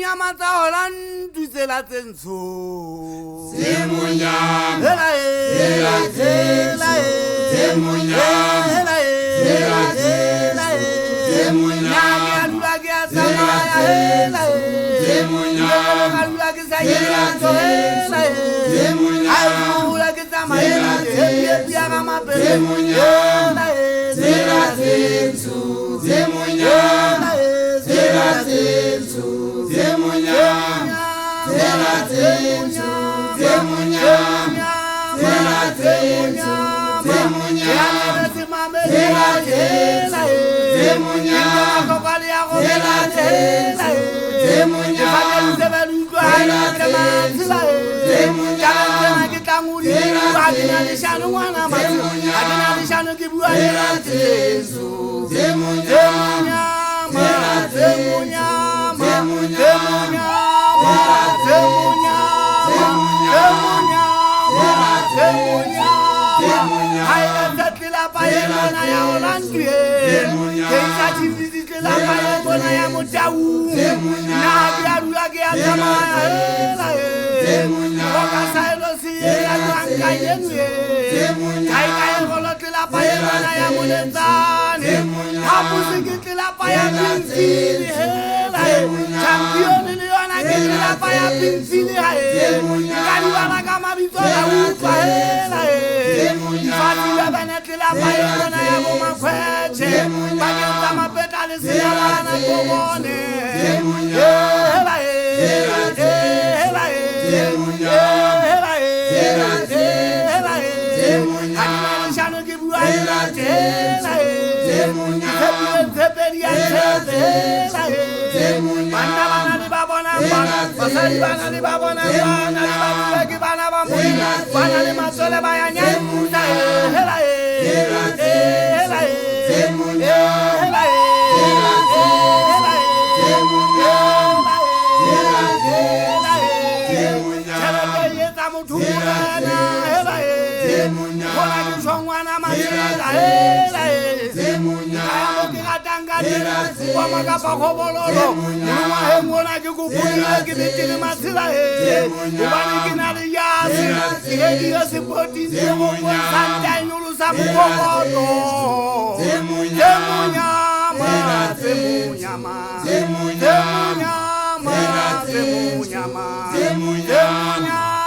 munyama tsa hola ntusela tsentsho Zemunyama hela hela hela Zemunyama hela hela Zemunyama alula ke asamaya hela Zemunyama alula ke sayela hela alula ke samaya hepi ya mapele Zemunyama Zela zensu Zemunyama Zela zensu Zemunyama Zela zensu Zemunyama Zela zensu Zemunyama Zela zensu Zemunyama Zela zensu Zemunyama